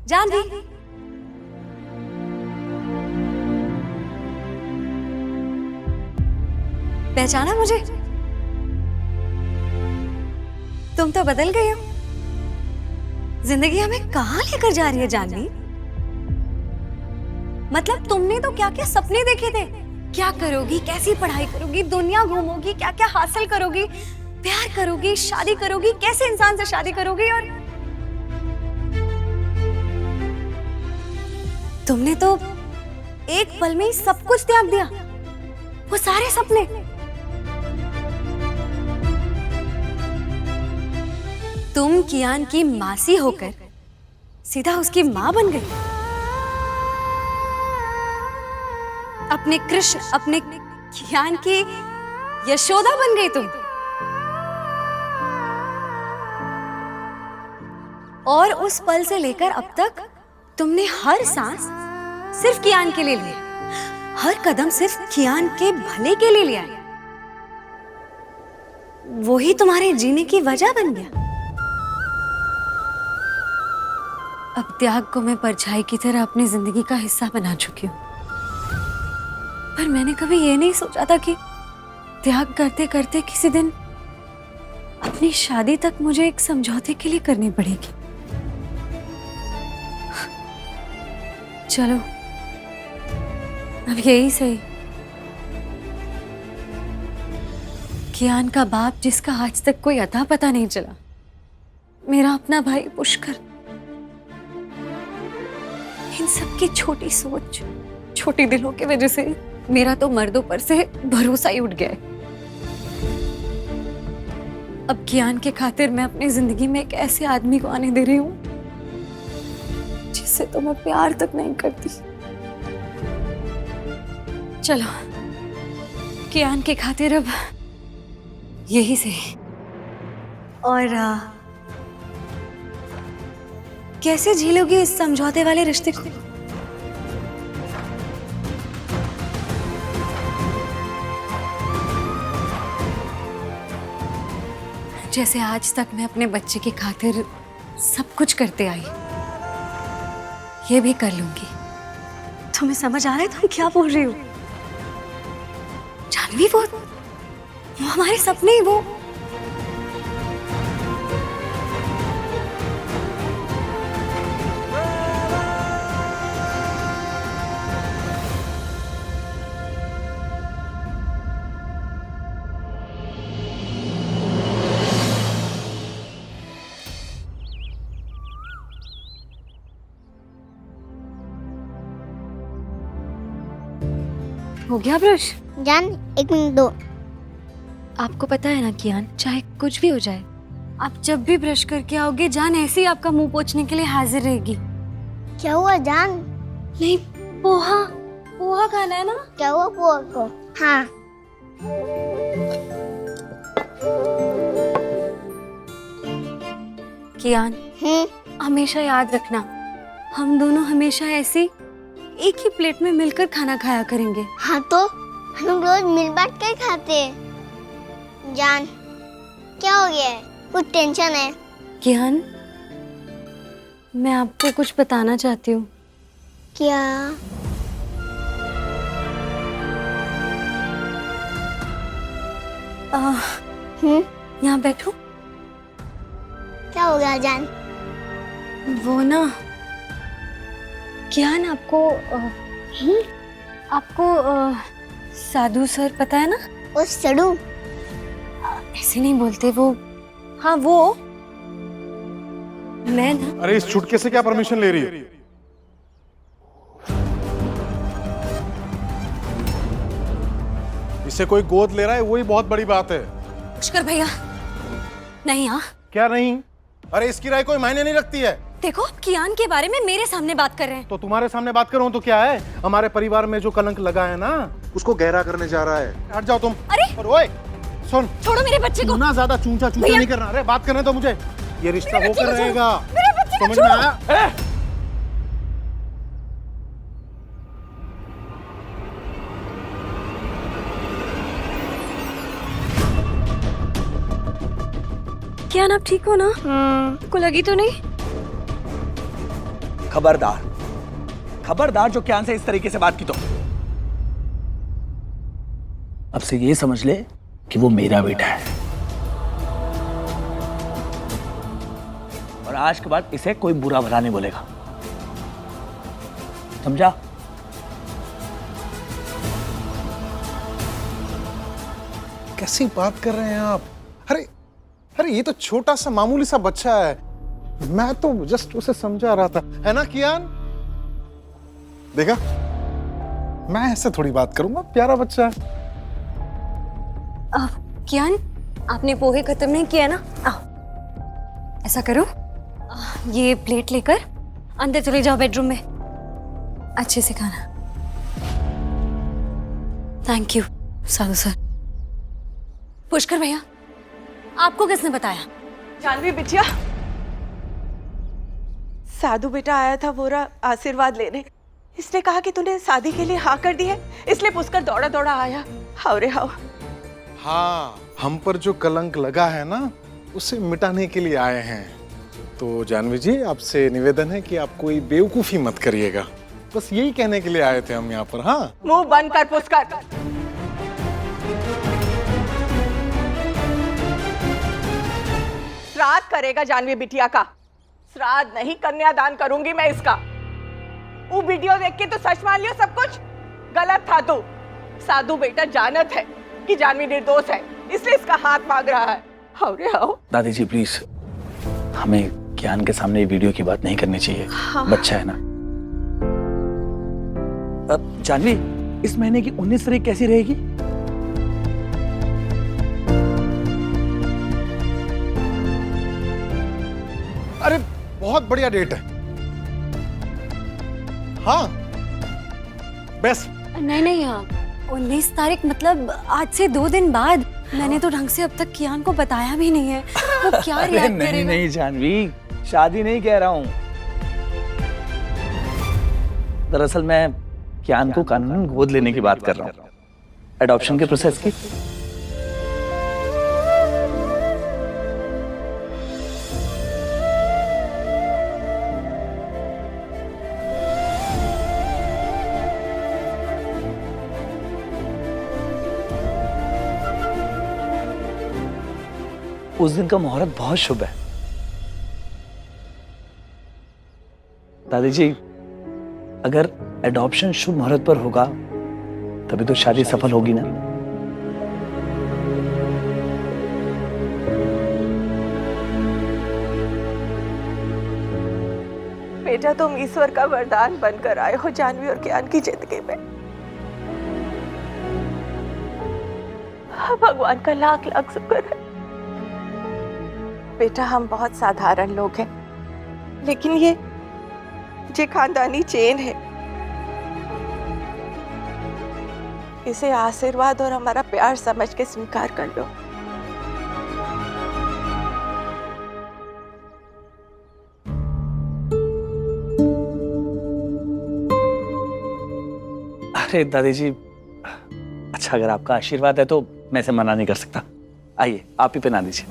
जानवी, पहचाना मुझे? तुम तो बदल गई हो। जिंदगी हमें कहाँ लेकर जा रही है जानवी? मतलब तुमने तो क्या क्या सपने देखे थे, क्या करोगी, कैसी पढ़ाई करोगी, दुनिया घूमोगी, क्या क्या हासिल करोगी, प्यार करोगी, शादी करोगी, कैसे इंसान से शादी करोगी, और तुमने तो एक पल में ही सब कुछ त्याग दिया, वो सारे सपने। तुम कियान की मासी होकर सीधा उसकी माँ बन गई। अपने कृष्ण, अपने कियान की यशोदा बन गई तुम। और उस पल से लेकर अब तक तुमने हर सांस सिर्फ कियान के लिए लिया, हर कदम सिर्फ कियान के भले के लिए लिया। वो ही तुम्हारे जीने की वजह बन गया। अब त्याग को मैं परछाई की तरह अपनी जिंदगी का हिस्सा बना चुकी हूँ, पर मैंने कभी ये नहीं सोचा था कि त्याग करते करते किसी दिन अपनी शादी तक मुझे एक समझौते के लिए करनी पड़ेगी। चलो अब यही सही। कियान का बाप जिसका आज तक कोई अता पता नहीं चला, मेरा अपना भाई पुष्कर, इन सब की छोटी सोच, छोटी दिलों की वजह से मेरा तो मर्दों पर से भरोसा ही उठ गया है। अब कियान के खातिर मैं अपनी जिंदगी में एक ऐसे आदमी को आने दे रही हूँ जिससे तो मैं प्यार तक नहीं करती। चलो कियान के खातिर अब यही से। और कैसे झेलोगी इस समझौते वाले रिश्ते को? जैसे आज तक मैं अपने बच्चे की खातिर सब कुछ करते आई, ये भी कर लूंगी। तुम्हें समझ आ रहा है तुम क्या बोल रही हो? जानवी, वो हमारे सपने, वो हो गया ब्रश? जान 1 मिनट दो। आपको पता है ना कियान, चाहे कुछ भी हो जाए, आप जब भी ब्रश करके आओगे जान ऐसे ही आपका मुंह पोंछने के लिए हाजिर रहेगी। क्या हुआ जान? नहीं, पोहा, पोहा खाना है ना? क्या हुआ पोहा को? हाँ। कियान, हमेशा याद रखना, हम दोनों हमेशा ऐसे एक ही प्लेट में मिलकर खाना खाया करेंगे। हाँ तो हम रोज मिल बांट कर खाते हैं। जान क्या हो गया है? कुछ टेंशन है? कियान, मैं आपको कुछ बताना चाहती हूँ। क्या? यहाँ बैठो। क्या हो गया जान? वो ना कियान, आपको साधु सर पता है ना? वो सड़ू? ऐसे नहीं बोलते वो। हाँ वो, मैं ना। अरे इस चुटके से क्या परमिशन ले रही है? इससे कोई गोद ले रहा है, वही बहुत बड़ी बात है। पुष्कर भैया, नहीं। हाँ क्या नहीं? अरे इसकी राय कोई मायने नहीं रखती है। देखो, आप कियान के बारे में मेरे सामने बात कर रहे हैं। तो तुम्हारे सामने बात कर रहा हूं तो क्या है? हमारे परिवार में जो कलंक लगा है ना, उसको गहरा करने जा रहा है। हट जाओ तुम। अरे ओए सुन, छोड़ो मेरे बच्चे को। ना ज्यादा चूंचा नहीं करना। अरे बात करने दो मुझे। ये रिश्ता होकर रहेगा, समझ में आया? कियान, आप ठीक हो ना? को लगी तो नहीं? खबरदार, खबरदार जो कियान से इस तरीके से बात की तो अब से ये समझ ले कि वो मेरा बेटा है और आज के बाद इसे कोई बुरा भला नहीं बोलेगा, समझा? कैसी बात कर रहे हैं आप? अरे अरे ये तो छोटा सा मामूली सा बच्चा है, मैं तो जस्ट उसे समझा रहा था, है ना कियान? देखा, मैं ऐसे थोड़ी बात करूंगा, प्यारा बच्चा है। कियान, आपने पोहे खत्म नहीं किया ना? ऐसा करो, ये प्लेट लेकर अंदर चले जाओ बेडरूम में, अच्छे से खाना। Thank you Sadhu sir. Pushkar भैया, आपको किसने बताया? जानवी बिटिया, साधु बेटा आया था वोरा आशीर्वाद लेने। इसने कहा कि तूने शादी के लिए हाँ कर दी है, इसलिए पुष्कर दौड़ा दौड़ा आया। हाउ रे हाउ। हाँ, हम पर जो कलंक लगा है ना, उसे मिटाने के लिए आए हैं। तो जानवी जी, आपसे निवेदन है कि आप कोई बेवकूफी मत करिएगा, बस यही कहने के लिए आए थे हम यहाँ पर। हाँ, मुंह बंद कर पुष्कर। श्राद्ध करेगा जानवी बिटिया का? श्राद्ध नहीं, कन्यादान करूंगी मैं इसका। वो वीडियो देख के तो सच मान लियो सब कुछ? गलत था तू। साधु बेटा जानत है कि जानवी निर्दोष है, इसलिए इसका हाथ मांग रहा है। हाउ रे हाउ। दादी जी प्लीज, हमें कियान के सामने वीडियो की बात नहीं करनी चाहिए। हाँ। बच्चा है ना। अब जानवी, इस महीने की 19 तारीख कैसी रहेगी? अरे बहुत बढ़िया डेट है। हाँ, बेस्ट। नहीं नहीं, 19 तारीख मतलब आज से 2 दिन बाद। मैंने तो ढंग से अब तक कियान को बताया भी नहीं है, वो क्या रिएक्ट करेगा? नहीं नहीं जानवी, शादी नहीं कह रहा हूँ। दरअसल मैं कियान को कानूनन गोद लेने की बात कर रहा हूँ, एडॉप्शन के प्रोसेस की। उस दिन का मुहूर्त बहुत शुभ है। दादी जी, अगर एडॉप्शन शुभ मुहूर्त पर होगा तभी तो शादी सफल होगी ना। बेटा, तुम ईश्वर का वरदान बनकर आए हो जानवी और कियान की जिंदगी में। भगवान का लाख लाख शुक्र है। बेटा, हम बहुत साधारण लोग हैं, लेकिन ये खानदानी चेन है। इसे आशीर्वाद और हमारा प्यार समझ के स्वीकार कर लो। अरे दादी जी, अच्छा अगर आपका आशीर्वाद है तो मैं इसे मना नहीं कर सकता। आइए, आप ही पहना दीजिए।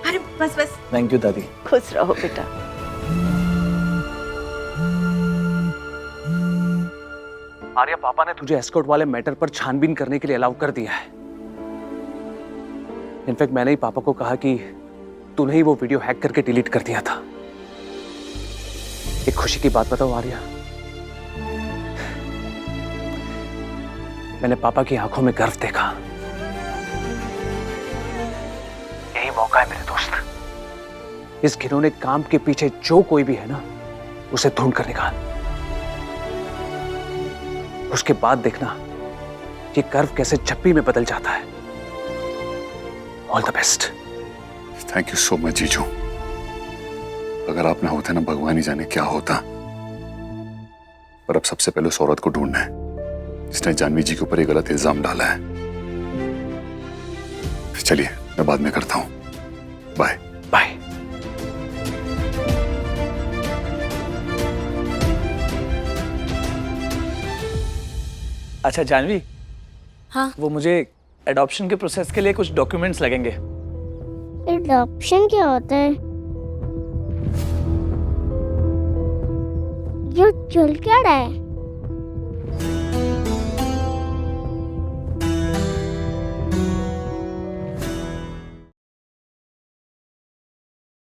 अरे बस बस। थैंक यू दादी। खुश रहो बेटा। आर्या, पापा ने तुझे एस्कॉर्ट वाले मैटर पर छानबीन करने के लिए अलाउ कर दिया है। इनफैक्ट मैंने ही पापा को कहा कि तूने ही वो वीडियो हैक करके डिलीट कर दिया था। एक खुशी की बात बताओ आर्या, मैंने पापा की आंखों में गर्व देखा। यही मौका है मेरे दोस्त। इस घिनौने काम के पीछे जो कोई भी है ना, उसे ढूंढ कर निकाल। उसके बाद देखना ये गर्व कैसे झप्पी में बदल जाता है। All the best. Thank you so much जीजू। अगर आप ना होते ना, भगवान ही जाने क्या होता। पर अब सबसे पहले उस औरत को ढूंढना है जिसने जानवी जी के ऊपर ये गलत इल्जाम डाला है। चलिए मैं बाद में करता हूँ। बाय। बाय। अच्छा जानवी, हाँ वो मुझे एडॉप्शन के प्रोसेस के लिए कुछ डॉक्यूमेंट्स लगेंगे। एडॉप्शन क्या होता है? ये चल क्या रहा है?